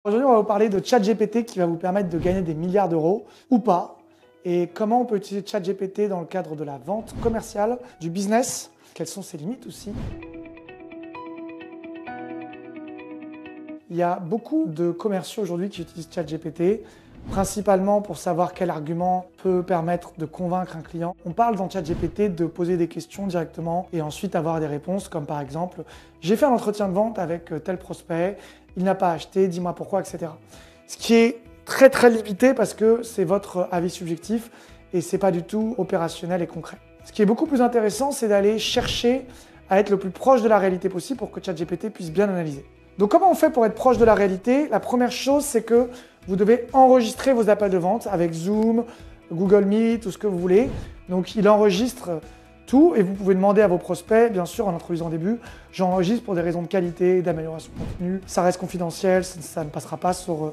Aujourd'hui, on va vous parler de ChatGPT qui va vous permettre de gagner des milliards d'euros ou pas. Et comment on peut utiliser ChatGPT dans le cadre de la vente commerciale, du business. Quelles sont ses limites aussi. Il y a beaucoup de commerciaux aujourd'hui qui utilisent ChatGPT, principalement pour savoir quel argument peut permettre de convaincre un client. On parle dans ChatGPT de poser des questions directement et ensuite avoir des réponses comme par exemple « J'ai fait un entretien de vente avec tel prospect, il n'a pas acheté, dis-moi pourquoi, etc. » Ce qui est très limité parce que c'est votre avis subjectif et c'est pas du tout opérationnel et concret. Ce qui est beaucoup plus intéressant, c'est d'aller chercher à être le plus proche de la réalité possible pour que ChatGPT puisse bien analyser. Donc comment on fait pour être proche de la réalité? La première chose, c'est que vous devez enregistrer vos appels de vente avec Zoom, Google Meet, tout ce que vous voulez. Donc il enregistre tout et vous pouvez demander à vos prospects, bien sûr en introduisant au début, j'enregistre pour des raisons de qualité, d'amélioration de contenu, ça reste confidentiel, ça ne passera pas sur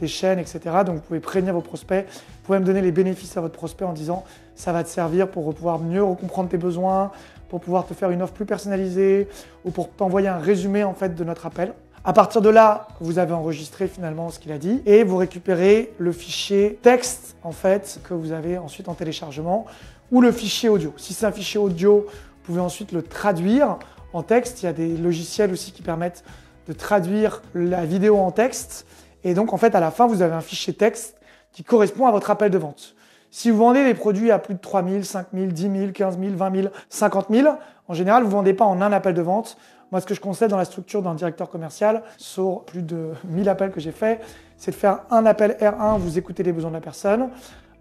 des chaînes, etc. Donc vous pouvez prévenir vos prospects, vous pouvez me donner les bénéfices à votre prospect en disant ça va te servir pour pouvoir mieux comprendre tes besoins, pour pouvoir te faire une offre plus personnalisée ou pour t'envoyer un résumé en fait de notre appel. À partir de là, vous avez enregistré finalement ce qu'il a dit et vous récupérez le fichier texte en fait que vous avez ensuite en téléchargement ou le fichier audio. Si c'est un fichier audio, vous pouvez ensuite le traduire en texte. Il y a des logiciels aussi qui permettent de traduire la vidéo en texte et donc en fait à la fin vous avez un fichier texte qui correspond à votre appel de vente. Si vous vendez des produits à plus de 3 000, 5 000, 10 000, 15 000, 20 000, 50 000, en général, vous ne vendez pas en un appel de vente. Moi, ce que je conseille dans la structure d'un directeur commercial, sur plus de 1000 appels que j'ai faits, c'est de faire un appel R1, vous écoutez les besoins de la personne,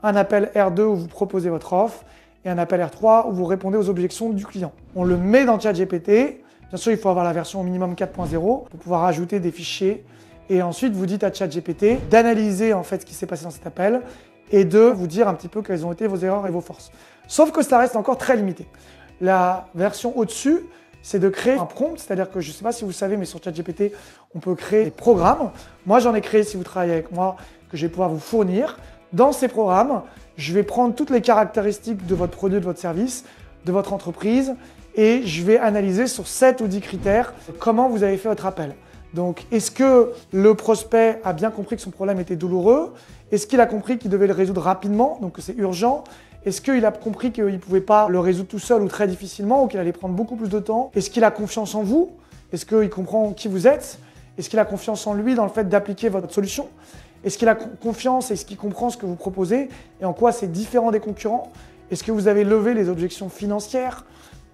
un appel R2 où vous proposez votre offre, et un appel R3 où vous répondez aux objections du client. On le met dans ChatGPT. Bien sûr, il faut avoir la version au minimum 4.0 pour pouvoir ajouter des fichiers. Et ensuite, vous dites à ChatGPT d'analyser en fait ce qui s'est passé dans cet appel et de vous dire un petit peu quelles ont été vos erreurs et vos forces. Sauf que ça reste encore très limité. La version au-dessus, c'est de créer un prompt, c'est-à-dire que je ne sais pas si vous savez, mais sur ChatGPT, on peut créer des programmes. Moi, j'en ai créé, si vous travaillez avec moi, que je vais pouvoir vous fournir. Dans ces programmes, je vais prendre toutes les caractéristiques de votre produit, de votre service, de votre entreprise, et je vais analyser sur 7 ou 10 critères comment vous avez fait votre appel. Donc, est-ce que le prospect a bien compris que son problème était douloureux? Est-ce qu'il a compris qu'il devait le résoudre rapidement, donc que c'est urgent? Est-ce qu'il a compris qu'il ne pouvait pas le résoudre tout seul ou très difficilement ou qu'il allait prendre beaucoup plus de temps? Est-ce qu'il a confiance en vous? Est-ce qu'il comprend qui vous êtes? Est-ce qu'il a confiance en lui dans le fait d'appliquer votre solution? Est-ce qu'il a confiance? Est-ce qu'il comprend ce que vous proposez et en quoi c'est différent des concurrents? Est-ce que vous avez levé les objections financières?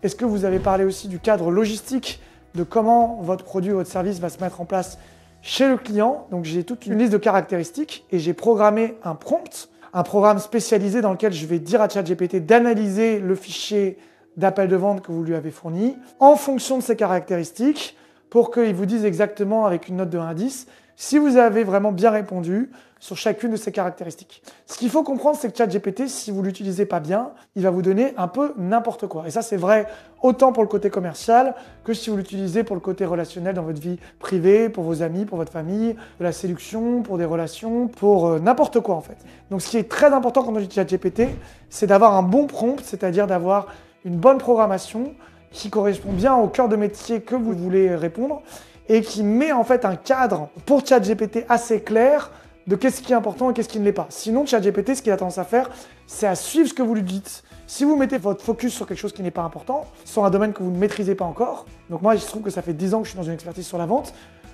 Est-ce que vous avez parlé aussi du cadre logistique, de comment votre produit ou votre service va se mettre en place chez le client? Donc j'ai toute une liste de caractéristiques et j'ai programmé un prompt, un programme spécialisé dans lequel je vais dire à ChatGPT d'analyser le fichier d'appel de vente que vous lui avez fourni en fonction de ces caractéristiques pour qu'il vous dise exactement avec une note de 1 à 10 si vous avez vraiment bien répondu sur chacune de ces caractéristiques. Ce qu'il faut comprendre, c'est que ChatGPT, si vous ne l'utilisez pas bien, il va vous donner un peu n'importe quoi. Et ça, c'est vrai autant pour le côté commercial que si vous l'utilisez pour le côté relationnel dans votre vie privée, pour vos amis, pour votre famille, de la séduction, pour des relations, pour n'importe quoi en fait. Donc ce qui est très important quand on utilise ChatGPT, c'est d'avoir un bon prompt, c'est-à-dire d'avoir une bonne programmation qui correspond bien au cœur de métier que vous voulez répondre et qui met en fait un cadre pour ChatGPT assez clair de qu'est-ce qui est important et qu'est-ce qui ne l'est pas. Sinon, ChatGPT, ce qu'il a tendance à faire, c'est à suivre ce que vous lui dites. Si vous mettez votre focus sur quelque chose qui n'est pas important, sur un domaine que vous ne maîtrisez pas encore, donc moi, il se trouve que ça fait 10 ans que je suis dans une expertise sur la vente,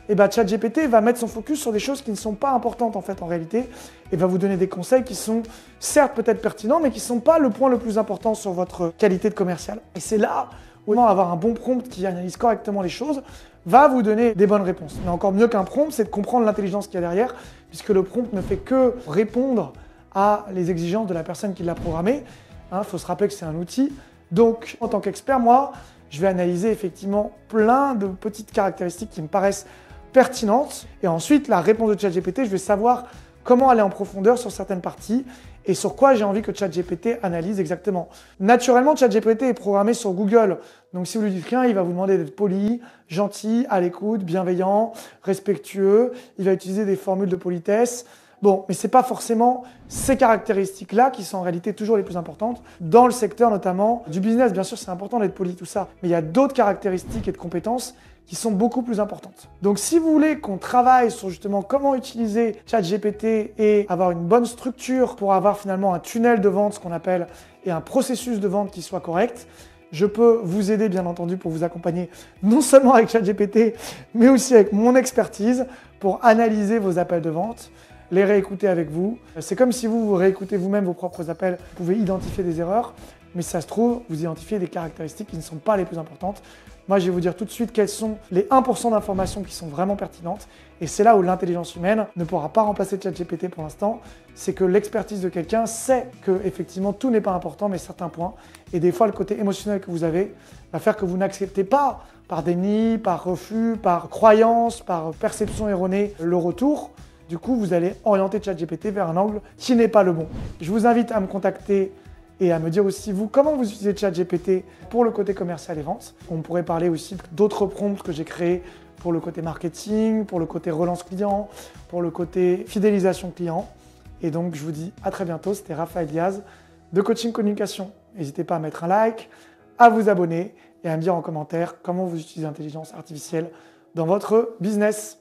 et bien ChatGPT va mettre son focus sur des choses qui ne sont pas importantes en fait en réalité, et va vous donner des conseils qui sont certes peut-être pertinents, mais qui ne sont pas le point le plus important sur votre qualité de commercial. Et c'est là où avoir un bon prompt qui analyse correctement les choses va vous donner des bonnes réponses. Mais encore mieux qu'un prompt, c'est de comprendre l'intelligence qu'il y a derrière, puisque le prompt ne fait que répondre à les exigences de la personne qui l'a programmé. Il faut se rappeler que c'est un outil. Donc, en tant qu'expert, moi, je vais analyser effectivement plein de petites caractéristiques qui me paraissent pertinentes. Et ensuite, la réponse de ChatGPT, je vais savoir comment aller en profondeur sur certaines parties et sur quoi j'ai envie que ChatGPT analyse exactement. Naturellement, ChatGPT est programmé sur Google. Donc si vous lui dites rien, il va vous demander d'être poli, gentil, à l'écoute, bienveillant, respectueux. Il va utiliser des formules de politesse. Bon, mais ce n'est pas forcément ces caractéristiques-là qui sont en réalité toujours les plus importantes. Dans le secteur notamment du business, bien sûr, c'est important d'être poli, tout ça. Mais il y a d'autres caractéristiques et de compétences qui sont beaucoup plus importantes. Donc si vous voulez qu'on travaille sur justement comment utiliser ChatGPT et avoir une bonne structure pour avoir finalement un tunnel de vente, ce qu'on appelle, et un processus de vente qui soit correct, je peux vous aider bien entendu pour vous accompagner non seulement avec ChatGPT, mais aussi avec mon expertise pour analyser vos appels de vente, les réécouter avec vous. C'est comme si vous réécoutez vous-même vos propres appels, vous pouvez identifier des erreurs, mais si ça se trouve, vous identifiez des caractéristiques qui ne sont pas les plus importantes. Moi, je vais vous dire tout de suite quels sont les 1% d'informations qui sont vraiment pertinentes. Et c'est là où l'intelligence humaine ne pourra pas remplacer ChatGPT pour l'instant. C'est que l'expertise de quelqu'un sait que effectivement tout n'est pas important, mais certains points. Et des fois, le côté émotionnel que vous avez va faire que vous n'acceptez pas, par déni, par refus, par croyance, par perception erronée, le retour. Du coup, vous allez orienter ChatGPT vers un angle qui n'est pas le bon. Je vous invite à me contacter et à me dire aussi, vous, comment vous utilisez ChatGPT pour le côté commercial et vente. On pourrait parler aussi d'autres prompts que j'ai créés pour le côté marketing, pour le côté relance client, pour le côté fidélisation client. Et donc, je vous dis à très bientôt. C'était Raphaël Diaz de Coaching Communication. N'hésitez pas à mettre un like, à vous abonner et à me dire en commentaire comment vous utilisez l'intelligence artificielle dans votre business.